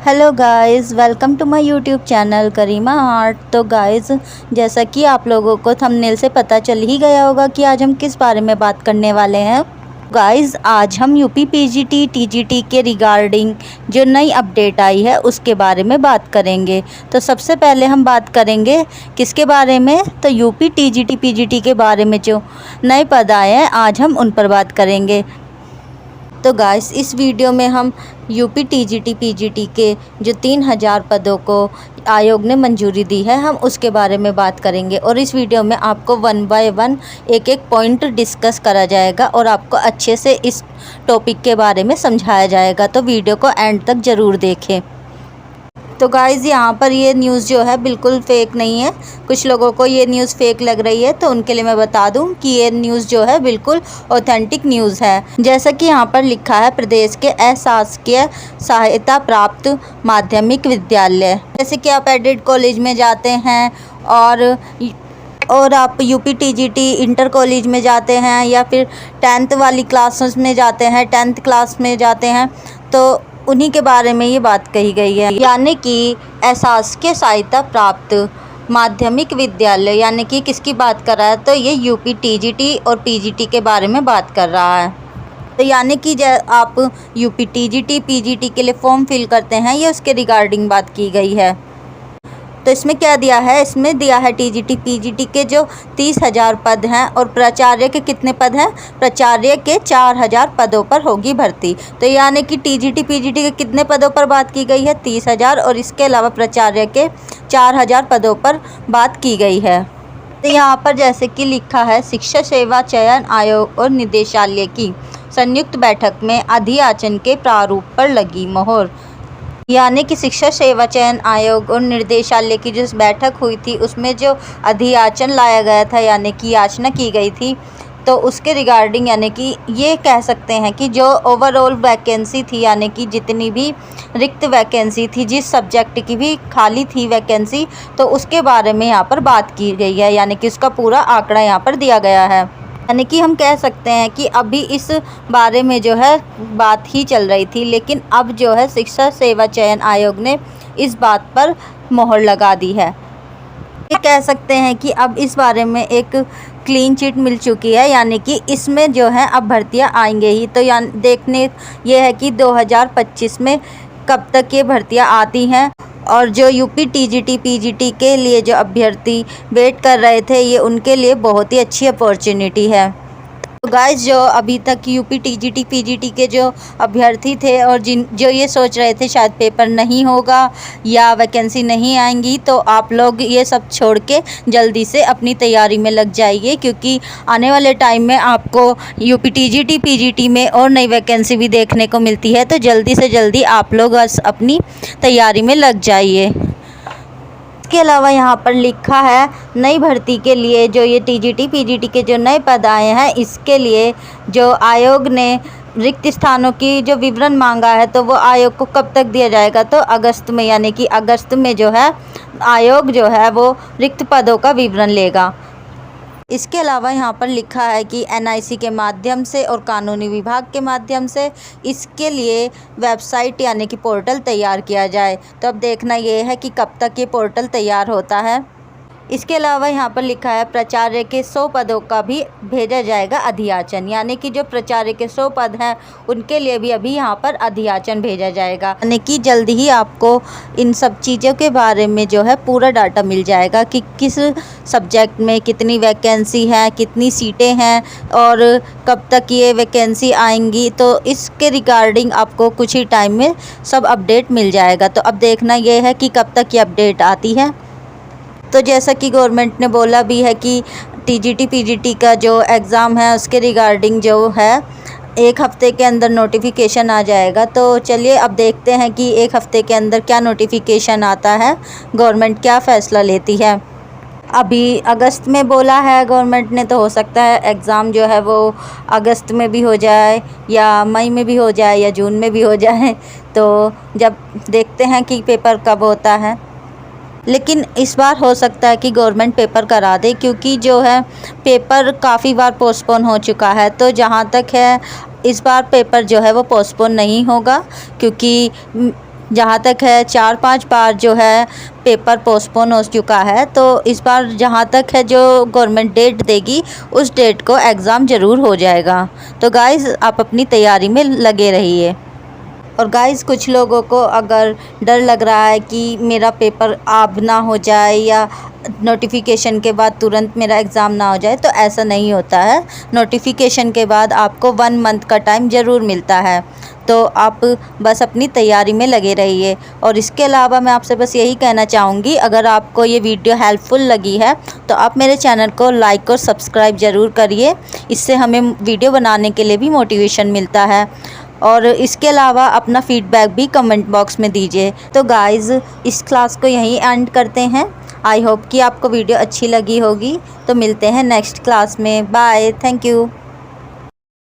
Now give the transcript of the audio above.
Hello guys, welcome to my YouTube channel Karima art. तो guys, जैसा कि आप लोगों को थंबनेल से पता चल ही गया होगा कि आज हम किस बारे में बात करने वाले हैं। गाइस, आज हम यूपी पीजीटी टीजीटी के रिगार्डिंग जो नई अपडेट आई है उसके बारे में बात करेंगे। तो सबसे पहले हम बात करेंगे किसके बारे में, तो यूपी टीजीटी पीजीटी के बारे में जो नए पद आए हैं आज हम उन पर बात करेंगे। तो गाइस, इस वीडियो में हम यूपी टीजीटी पीजीटी के जो 3000 पदों को आयोग ने मंजूरी दी है हम उसके बारे में बात करेंगे और इस वीडियो में आपको 1 बाय 1 एक पॉइंट डिस्कस करा जाएगा और आपको अच्छे से इस टॉपिक के बारे में समझाया जाएगा। तो वीडियो को एंड तक ज़रूर देखें। तो गाइज़, यहाँ पर ये न्यूज़ जो है बिल्कुल फ़ेक नहीं है। कुछ लोगों को ये न्यूज़ फ़ेक लग रही है तो उनके लिए मैं बता दूँ कि ये न्यूज़ जो है बिल्कुल ऑथेंटिक न्यूज़ है। जैसा कि यहाँ पर लिखा है, प्रदेश के अशासकीय सहायता प्राप्त माध्यमिक विद्यालय, जैसे कि आप एडेड कॉलेज में जाते हैं और आप यूपी टीजीटी इंटर कॉलेज में जाते हैं या फिर 10th वाली क्लासेस में जाते हैं, 10th क्लास में जाते हैं, तो उन्हीं के बारे में ये बात कही गई है। यानी कि अशासकीय सहायता प्राप्त माध्यमिक विद्यालय, यानी कि किसकी बात कर रहा है, तो ये यूपी टीजीटी और पीजीटी के बारे में बात कर रहा है। तो यानी कि आप यूपी टीजीटी पीजीटी के लिए फॉर्म फिल करते हैं, ये उसके रिगार्डिंग बात की गई है। तो इसमें क्या दिया है, इसमें दिया है टीजीटी पीजीटी के जो 30,000 पद हैं और प्राचार्य के कितने पद हैं, प्राचार्य के 4,000 पदों पर होगी भर्ती। तो यानी कि टीजीटी पीजीटी के कितने पदों पर बात की गई है, 30,000, और इसके अलावा प्राचार्य के 4,000 पदों पर बात की गई है। तो यहाँ पर जैसे कि लिखा है, शिक्षा सेवा चयन आयोग और निदेशालय की संयुक्त बैठक में अधियाचन के प्रारूप पर लगी मोहर। यानी कि शिक्षा सेवा चयन आयोग और निर्देशालय की जो बैठक हुई थी उसमें जो अधियाचन लाया गया था, यानी कि याचना की गई थी, तो उसके रिगार्डिंग यानी कि ये कह सकते हैं कि जो ओवरऑल वैकेंसी थी, यानी कि जितनी भी रिक्त वैकेंसी थी, जिस सब्जेक्ट की भी खाली थी वैकेंसी, तो उसके बारे में यहाँ पर बात की गई है। यानी कि उसका पूरा आंकड़ा यहाँ पर दिया गया है। यानी कि हम कह सकते हैं कि अभी इस बारे में जो है बात ही चल रही थी, लेकिन अब जो है शिक्षा सेवा चयन आयोग ने इस बात पर मोहर लगा दी है। ये कह सकते हैं कि अब इस बारे में एक क्लीन चिट मिल चुकी है, यानी कि इसमें जो है अब भर्तियां आएंगे ही। तो देखने ये है कि 2025 में कब तक ये भर्तियां आती हैं, और जो यूपी टीजीटी पीजीटी के लिए जो अभ्यर्थी वेट कर रहे थे, ये उनके लिए बहुत ही अच्छी अपॉर्चुनिटी है। तो गाइस, जो अभी तक यूपी टीजीटी पीजीटी के जो अभ्यर्थी थे और जो ये सोच रहे थे शायद पेपर नहीं होगा या वैकेंसी नहीं आएंगी, तो आप लोग ये सब छोड़ के जल्दी से अपनी तैयारी में लग जाइए, क्योंकि आने वाले टाइम में आपको यूपी टीजीटी पीजीटी में और नई वैकेंसी भी देखने को मिलती है। तो जल्दी से जल्दी आप लोग बस अपनी तैयारी में लग जाइए। इसके अलावा यहाँ पर लिखा है, नई भर्ती के लिए जो ये टीजीटी पीजीटी के जो नए पद आए हैं, इसके लिए जो आयोग ने रिक्त स्थानों की जो विवरण मांगा है, तो वो आयोग को कब तक दिया जाएगा, तो अगस्त में। यानी कि अगस्त में जो है आयोग जो है वो रिक्त पदों का विवरण लेगा। इसके अलावा यहाँ पर लिखा है कि एनआईसी के माध्यम से और कानूनी विभाग के माध्यम से इसके लिए वेबसाइट यानी कि पोर्टल तैयार किया जाए। तो अब देखना ये है कि कब तक ये पोर्टल तैयार होता है। इसके अलावा यहाँ पर लिखा है, प्राचार्य के 100 पदों का भी भेजा जाएगा अधियाचन। यानी कि जो प्राचार्य के 100 पद हैं उनके लिए भी अभी यहाँ पर अधियाचन भेजा जाएगा। यानी कि जल्दी ही आपको इन सब चीज़ों के बारे में जो है पूरा डाटा मिल जाएगा कि किस सब्जेक्ट में कितनी वैकेंसी है, कितनी सीटें हैं और कब तक ये वैकेंसी आएंगी। तो इसके रिगार्डिंग आपको कुछ ही टाइम में सब अपडेट मिल जाएगा। तो अब देखना ये है कि कब तक ये अपडेट आती है। तो जैसा कि गवर्नमेंट ने बोला भी है कि टीजीटी पीजीटी का जो एग्ज़ाम है उसके रिगार्डिंग जो है 1 हफ़्ते के अंदर नोटिफिकेशन आ जाएगा। तो चलिए अब देखते हैं कि 1 हफ़्ते के अंदर क्या नोटिफिकेशन आता है, गवर्नमेंट क्या फ़ैसला लेती है। अभी अगस्त में बोला है गवर्नमेंट ने, तो हो सकता है एग्ज़ाम जो है वो अगस्त में भी हो जाए या मई में भी हो जाए या जून में भी हो जाए। तो जब देखते हैं कि पेपर कब होता है। लेकिन इस बार हो सकता है कि गवर्नमेंट पेपर करा दे, क्योंकि जो है पेपर काफ़ी बार पोस्टपोन हो चुका है। तो जहाँ तक है इस बार पेपर जो है वो पोस्टपोन नहीं होगा, क्योंकि जहाँ तक है 4-5 बार जो है पेपर पोस्टपोन हो चुका है, तो इस बार जहाँ तक है जो गवर्नमेंट डेट देगी उस डेट को एग्ज़ाम ज़रूर हो जाएगा। तो गाइज़ आप अपनी तैयारी में लगे रहिए। और गाइज़ कुछ लोगों को अगर डर लग रहा है कि मेरा पेपर अब ना हो जाए या नोटिफिकेशन के बाद तुरंत मेरा एग्ज़ाम ना हो जाए, तो ऐसा नहीं होता है। नोटिफिकेशन के बाद आपको 1 मंथ का टाइम ज़रूर मिलता है, तो आप बस अपनी तैयारी में लगे रहिए। और इसके अलावा मैं आपसे बस यही कहना चाहूँगी, अगर आपको ये वीडियो हेल्पफुल लगी है तो आप मेरे चैनल को लाइक और सब्सक्राइब ज़रूर करिए। इससे हमें वीडियो बनाने के लिए भी मोटिवेशन मिलता है। और इसके अलावा अपना फीडबैक भी कमेंट बॉक्स में दीजिए। तो गाइज़ इस क्लास को यहीं एंड करते हैं। आई होप कि आपको वीडियो अच्छी लगी होगी। तो मिलते हैं नेक्स्ट क्लास में। Bye, thank you.